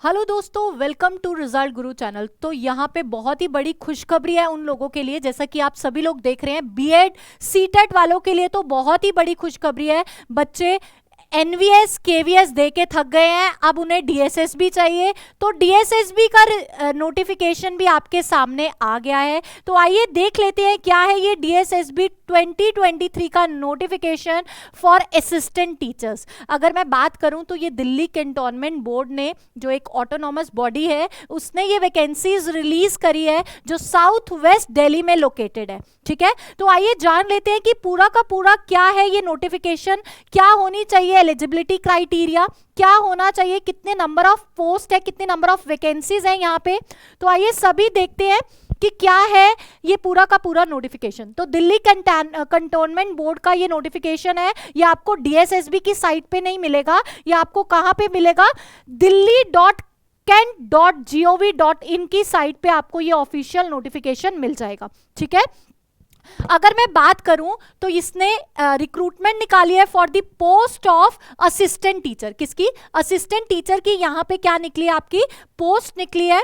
Hello दोस्तों, welcome to result Guru channel. तो यहाँ पे बहुत ही बड़ी खुशखबरी है उन लोगों के लिए, जैसा कि आप सभी लोग देख रहे हैं। बीएड सीटेट वालों के लिए तो बहुत ही बड़ी खुशखबरी है। बच्चे एनवीएस केवीएस दे के थक गए हैं, अब उन्हें डीएसएस भी चाहिए। तो डीएसएस भी का नोटिफिकेशन भी आपके सामने आ गया है। तो आइए देख लेते हैं क्या है ये डीएसएसबी 2023 का नोटिफिकेशन फॉर असिस्टेंट टीचर्स। अगर मैं बात करूं तो ये दिल्ली कैंटोनमेंट बोर्ड ने, जो एक ऑटोनॉमस बॉडी है, उसने ये वैकेंसीज रिलीज करी है जो साउथ वेस्ट दिल्ली में लोकेटेड है। ठीक है, तो आइए जान लेते हैं कि पूरा का पूरा क्या है ये नोटिफिकेशन, क्या होनी चाहिए एलिजिबिलिटी क्राइटेरिया, क्या होना चाहिए, कितने नंबर ऑफ पोस्ट है, कितने नंबर ऑफ वैकेंसीज हैं यहाँ पे। तो आइए सभी देखते हैं कि क्या है ये पूरा का पूरा नोटिफिकेशन। तो दिल्ली कैंटोनमेंट बोर्ड का ये नोटिफिकेशन है। ये आपको डीएसएसबी की साइट पे नहीं मिलेगा, ये आपको कहां पे मिलेगा, delhi.kent.gov.in की साइट पे आपको ये ऑफिशियल नोटिफिकेशन मिल जाएगा। ठीक है, अगर मैं बात करूं तो इसने रिक्रूटमेंट निकाली है for the post of assistant teacher. किसकी? असिस्टेंट टीचर की। यहां पे क्या निकली है, आपकी पोस्ट निकली है।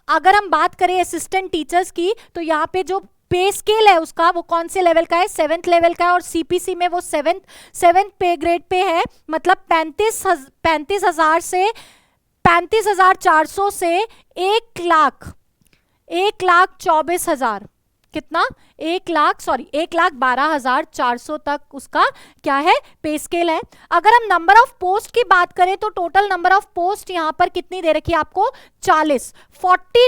अगर हम बात करें असिस्टेंट टीचर्स की तो यहाँ पे जो पे स्केल है उसका, वो कौन से लेवल का है, 7th लेवल का है, और सीपीसी में वो 7th पे ग्रेड पे है। मतलब 35,000 से 35,400 से 1,24,000, कितना, 1,12,400 तक उसका क्या है, पे स्केल है। अगर हम नंबर ऑफ पोस्ट की बात करें तो टोटल नंबर ऑफ पोस्ट यहाँ पर कितनी दे रखी है आपको, 40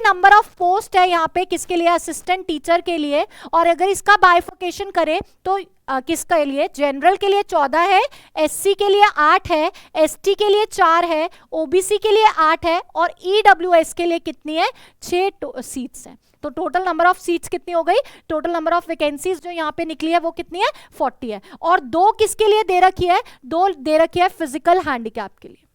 नंबर ऑफ पोस्ट है यहाँ पे, किसके लिए, असिस्टेंट टीचर के लिए। और अगर इसका बाइफिकेशन करें तो किसके लिए, जनरल के लिए 14 है, एससी के लिए 8 है, एसटी के लिए 4 है, ओबीसी के लिए 8 है, और ईडब्ल्यूएस के लिए कितनी है, 6 सीट्स है। तो टोटल नंबर ऑफ सीट्स कितनी हो गई, टोटल नंबर ऑफ वैकेंसीज जो यहाँ पे निकली है वो कितनी है, 40 है। और 2 किसके लिए दे रखी है, 2 दे रखी है फिजिकल हैंडीकैप के लिए।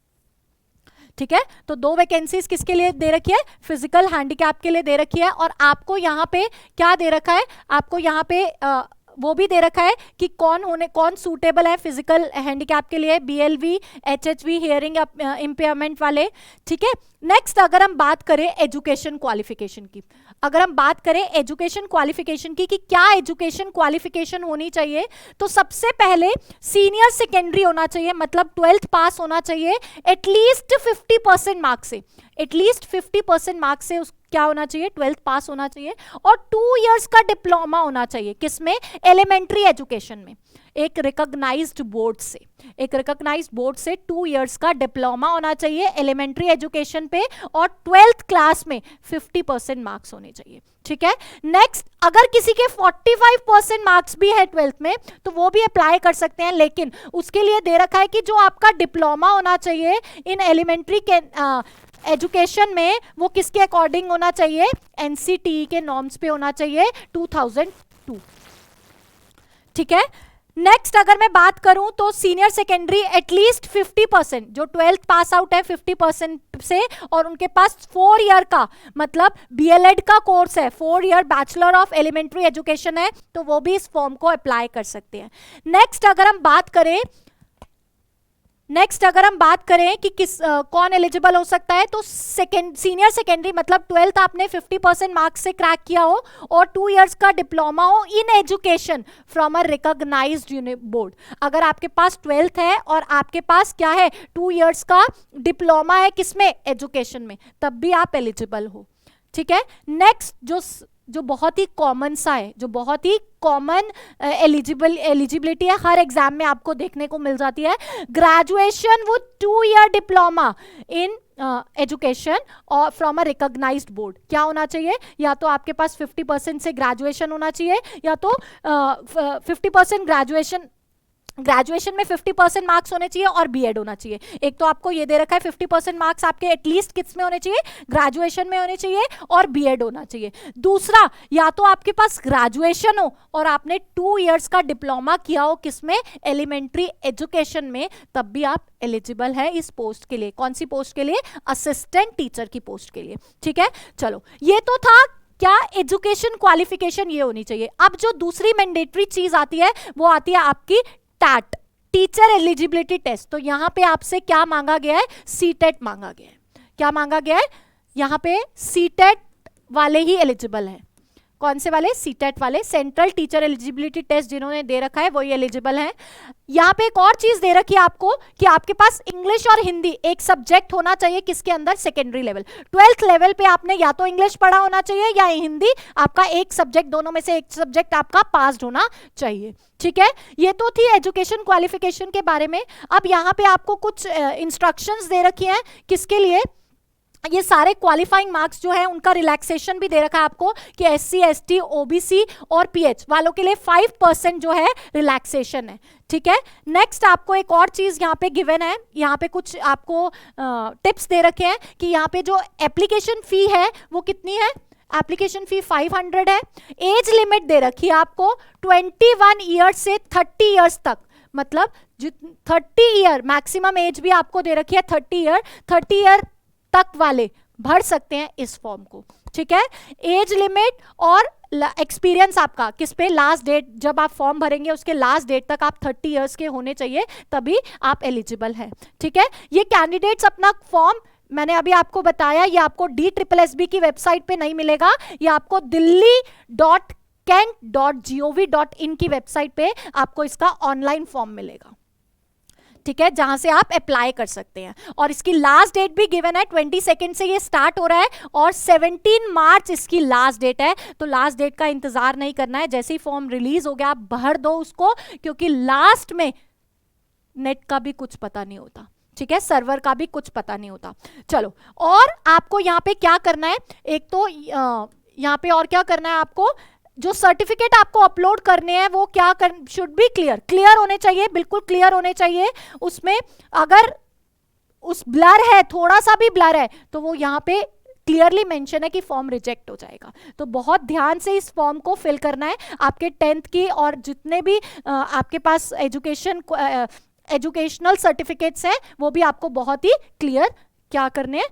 ठीक है, तो 2 वैकेंसीज किसके लिए दे रखी है, फिजिकल हैंडीकैप के लिए दे रखी है। और आपको यहाँ पे क्या दे रखा है, आपको यहाँ पे वो भी दे रखा है कि कौन सूटेबल है फिजिकल हैंडीकैप के लिए, बीएलवी, एचएचवी, हियरिंग इम्पेयरमेंट वाले। ठीक है, नेक्स्ट अगर हम बात करें एजुकेशन क्वालिफिकेशन की, अगर हम बात करें एजुकेशन क्वालिफिकेशन की कि क्या एजुकेशन क्वालिफिकेशन होनी चाहिए, तो सबसे पहले सीनियर सेकेंडरी होना चाहिए, मतलब 12th पास होना चाहिए एटलीस्ट 50% मार्क्स से, एटलीस्ट 50% मार्क्स से क्या होना चाहिए, 12th पास होना चाहिए। और 2 इयर्स का डिप्लोमा होना चाहिए, किसमें, एलिमेंट्री एजुकेशन में, एक रिकॉग्नाइज्ड बोर्ड से, एक रिकॉग्नाइज्ड बोर्ड से 2 इयर्स का डिप्लोमा होना चाहिए एलिमेंट्री एजुकेशन पे, और 12th क्लास में 50% मार्क्स होने चाहिए। ठीक है, नेक्स्ट अगर किसी के 45% मार्क्स भी है 12th में तो वो भी अप्लाई कर सकते हैं, लेकिन उसके लिए दे रखा है कि जो आपका डिप्लोमा होना चाहिए इन एलिमेंट्री के एजुकेशन में, वो किसके अकॉर्डिंग होना चाहिए, एनसीटीई के नॉर्म्स पे होना चाहिए, 2002। ठीक है, नेक्स्ट अगर मैं बात करूं तो सीनियर सेकेंडरी एटलीस्ट 50%, जो 12th पास आउट है 50% से, और उनके पास 4 ईयर का, मतलब बीएलएड का कोर्स है, 4 year bachelor of elementary education है, तो वो भी इस फॉर्म को अप्लाई कर सकते हैं। नेक्स्ट अगर हम बात करें कि कौन एलिजिबल हो सकता है, तो सीनियर सेकेंडरी मतलब 12th आपने 50% मार्क्स से क्रैक किया हो और 2 इयर्स का डिप्लोमा हो in education from a recognised board. अगर आपके पास 12th है और आपके पास क्या है, 2 इयर्स का डिप्लोमा है, किसमें, एजुकेशन में, तब भी आप एलिजिबल हो। ठीक है, नेक्स्ट जो बहुत ही कॉमन सा है, जो बहुत ही कॉमन एलिजिबिलिटी है, हर एग्जाम में आपको देखने को मिल जाती है, graduation with 2 year diploma in education और फ्रॉम अ रिकॉग्नाइज्ड बोर्ड। क्या होना चाहिए, या तो आपके पास 50% से ग्रेजुएशन होना चाहिए, या तो 50% ग्रेजुएशन में 50% मार्क्स होने चाहिए और बीएड होना चाहिए। एक तो आपको ये दे रखा है 50% मार्क्स आपके एटलीस्ट किस में होने चाहिए, ग्रेजुएशन में होने चाहिए और बीएड होना चाहिए। दूसरा, या तो आपके पास ग्रेजुएशन हो और आपने 2 इयर्स का डिप्लोमा किया हो, किसमें, एलिमेंट्री एजुकेशन में, तब भी आप एलिजिबल है इस पोस्ट के लिए। कौन सी पोस्ट के लिए, असिस्टेंट टीचर की पोस्ट के लिए। ठीक है, चलो ये तो था क्या, एजुकेशन क्वालिफिकेशन ये होनी चाहिए। अब जो दूसरी मैंडेटरी चीज आती है वो आती है आपकी टैट, टीचर एलिजिबिलिटी टेस्ट। तो यहां पे आपसे क्या मांगा गया है, सीटेट मांगा गया है। क्या मांगा गया है, यहाँ पे सीटेट वाले ही एलिजिबल हैं। कौन से वाले, सीटेट वाले, सेंट्रल टीचर एलिजिबिलिटी टेस्ट जिन्होंने दे रखा है वही एलिजिबल हैं। यहाँ पे एक और चीज दे रखी है आपको कि आपके पास इंग्लिश और हिंदी एक सब्जेक्ट होना चाहिए, किसके अंदर, सेकेंडरी लेवल, 12th लेवल पे आपने या तो इंग्लिश पढ़ा होना चाहिए या हिंदी, आपका एक सब्जेक्ट, दोनों में से एक सब्जेक्ट आपका पास्ड होना चाहिए। ठीक है, ये तो थी एजुकेशन क्वालिफिकेशन के बारे में। अब यहाँ पे आपको कुछ इंस्ट्रक्शंस दे रखी हैं, किसके लिए, ये सारे क्वालिफाइंग मार्क्स जो है उनका रिलैक्सेशन भी दे रखा है आपको कि SC ST OBC और PH वालों के लिए 5% जो है रिलैक्सेशन है। ठीक है, नेक्स्ट आपको एक और चीज यहाँ पे गिवन है, यहाँ पे कुछ आपको टिप्स दे रखे हैं कि यहाँ पे जो एप्लीकेशन फी है वो कितनी है, एप्लीकेशन फी 500 है। एज लिमिट दे रखी है आपको 21 ईयर्स से 30 ईयर्स तक, मतलब 30 ईयर मैक्सिमम एज भी आपको दे रखी है, 30 ईयर तक वाले भर सकते हैं इस फॉर्म को। ठीक है, एज लिमिट और एक्सपीरियंस आपका किस पे, लास्ट डेट जब आप फॉर्म भरेंगे उसके लास्ट डेट तक आप 30 इयर्स के होने चाहिए, तभी आप एलिजिबल हैं। ठीक है, ये कैंडिडेट्स अपना फॉर्म, मैंने अभी आपको बताया, ये आपको DSSB की वेबसाइट पे नहीं मिलेगा, ये आपको delhi.kent.gov.in की वेबसाइट पे आपको इसका ऑनलाइन फॉर्म मिलेगा। ठीक है, जहां से आप अप्लाई कर सकते हैं, और इसकी लास्ट डेट भी गिवन है, 22 से ये स्टार्ट हो रहा है और 17 मार्च इसकी लास्ट डेट है। तो लास्ट डेट का इंतजार नहीं करना है, जैसे ही फॉर्म रिलीज हो गया आप भर दो उसको, क्योंकि लास्ट में नेट का भी कुछ पता नहीं होता। ठीक है, सर्वर का भी कुछ पता नहीं होता। चलो, और आपको यहाँ पे क्या करना है, एक तो यहाँ पे और क्या करना है, आपको जो सर्टिफिकेट आपको अपलोड करने हैं वो क्या शुड बी क्लियर होने चाहिए, बिल्कुल क्लियर होने चाहिए। उसमें अगर उस ब्लर है, थोड़ा सा भी ब्लर है, तो वो यहाँ पे क्लियरली मेंशन है कि फॉर्म रिजेक्ट हो जाएगा। तो बहुत ध्यान से इस फॉर्म को फिल करना है। आपके 10th की और जितने भी आपके पास एजुकेशनल सर्टिफिकेट्स हैं वो भी आपको बहुत ही क्लियर क्या करने हैं,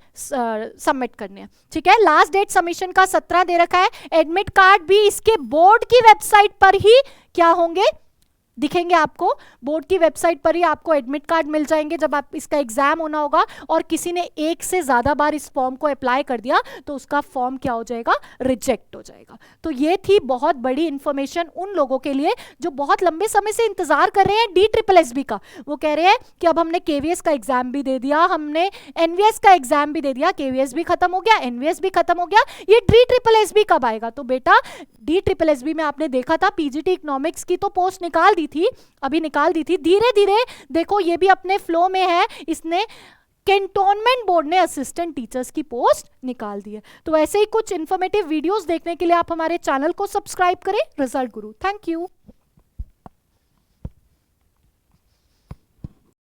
सबमिट करने हैं। ठीक है, लास्ट डेट सबमिशन का 17 दे रखा है। एडमिट कार्ड भी इसके बोर्ड की वेबसाइट पर ही क्या होंगे, दिखेंगे आपको, बोर्ड की वेबसाइट पर ही आपको एडमिट कार्ड मिल जाएंगे जब आप इसका एग्जाम होना होगा। और किसी ने एक से ज्यादा बार इस फॉर्म को अप्लाई कर दिया तो उसका फॉर्म क्या हो जाएगा, रिजेक्ट हो जाएगा। तो ये थी बहुत बड़ी इंफॉर्मेशन उन लोगों के लिए जो बहुत लंबे समय से इंतजार कर रहे हैं DSSB का। वो कह रहे हैं कि अब हमने KVS का एग्जाम भी दे दिया, हमने NVS का एग्जाम भी दे दिया, KVS भी खत्म हो गया, NVS भी खत्म हो गया, ये DSSB कब आएगा। तो बेटा DSSB में आपने देखा था PGT इकोनॉमिक्स की तो पोस्ट निकाल दी थी, अभी निकाल दी थी, धीरे धीरे देखो ये भी अपने फ्लो में है। इसने कैंटोनमेंट बोर्ड ने असिस्टेंट टीचर्स की पोस्ट निकाल दी है। तो ऐसे ही कुछ इंफॉर्मेटिव वीडियोस देखने के लिए आप हमारे चैनल को सब्सक्राइब करें, रिजल्ट गुरु। Thank you.